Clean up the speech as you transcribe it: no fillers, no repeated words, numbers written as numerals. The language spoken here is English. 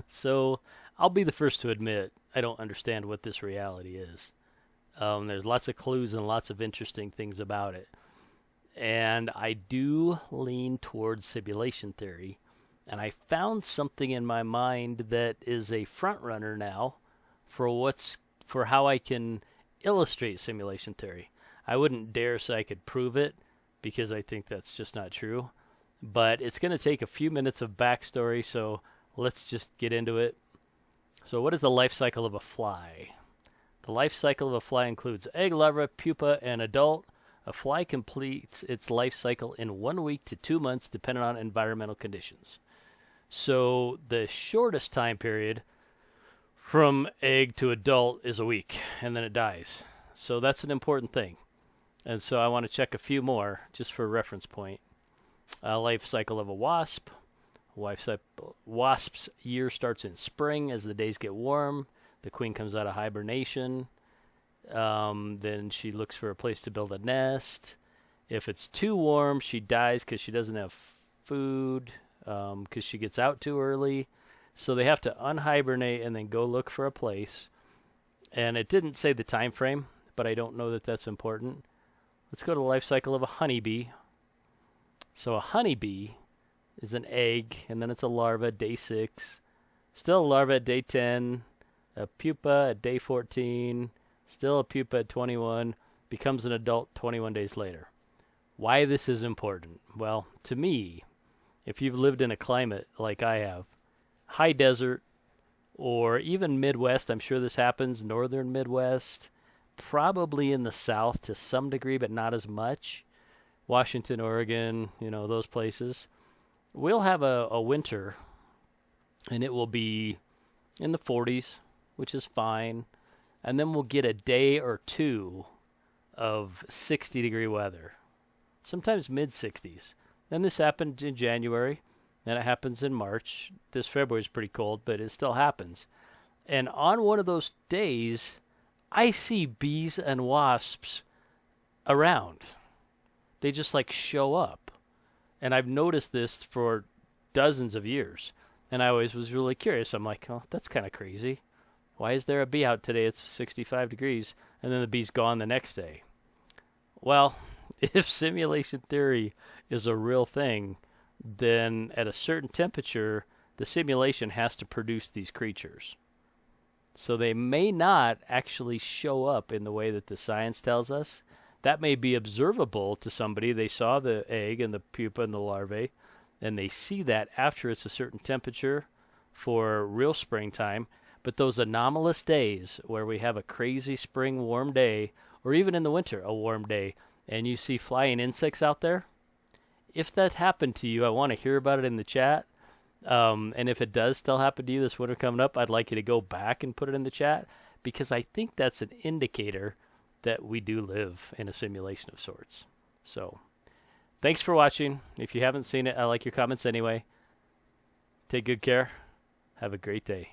So I'll be the first to admit I don't understand what this reality is. There's lots of clues and lots of interesting things about it. And I do lean towards simulation theory. And I found something in my mind that is a front runner now for how I can illustrate simulation theory. I wouldn't dare say I could prove it because I think that's just not true. But it's going to take a few minutes of backstory, so let's just get into it. So, what is the life cycle of a fly? The life cycle of a fly includes egg, larva, pupa, and adult. A fly completes its life cycle in 1 week to 2 months, depending on environmental conditions. So, the shortest time period from egg to adult is a week, and then it dies. So, that's an important thing. And so, I want to check a few more just for a reference point. Life cycle of a wasp. Wasp's year starts in spring as the days get warm. The queen comes out of hibernation. Then she looks for a place to build a nest. If it's too warm, she dies because she doesn't have food, because she gets out too early. So they have to unhibernate and then go look for a place. And it didn't say the time frame, but I don't know that that's important. Let's go to the life cycle of a honeybee. So a honeybee is an egg, and then it's a larva at day 6. Still a larva at day 10. A pupa at day 14. Still a pupa at 21. Becomes an adult 21 days later. Why this is important? Well, to me, if you've lived in a climate like I have, high desert, or even Midwest, I'm sure this happens, northern Midwest, probably in the South to some degree, but not as much. Washington, Oregon, those places. We'll have a winter, and it will be in the 40s, which is fine. And then we'll get a day or two of 60-degree weather, sometimes mid-60s. Then this happened in January, then it happens in March. This February is pretty cold, but it still happens. And on one of those days, I see bees and wasps around. They just show up. And I've noticed this for dozens of years. And I always was really curious. I'm like, oh, that's kind of crazy. Why is there a bee out today? It's 65 degrees. And then the bee's gone the next day. Well, if simulation theory is a real thing, then at a certain temperature, the simulation has to produce these creatures. So they may not actually show up in the way that the science tells us. That may be observable to somebody. They saw the egg and the pupa and the larvae, and they see that after it's a certain temperature for real springtime. But those anomalous days where we have a crazy spring warm day, or even in the winter a warm day, and you see flying insects out there, if that happened to you, I want to hear about it in the chat. And if it does still happen to you this winter coming up, I'd like you to go back and put it in the chat, because I think that's an indicator that we do live in a simulation of sorts. So, thanks for watching. If you haven't seen it, I like your comments anyway. Take good care. Have a great day.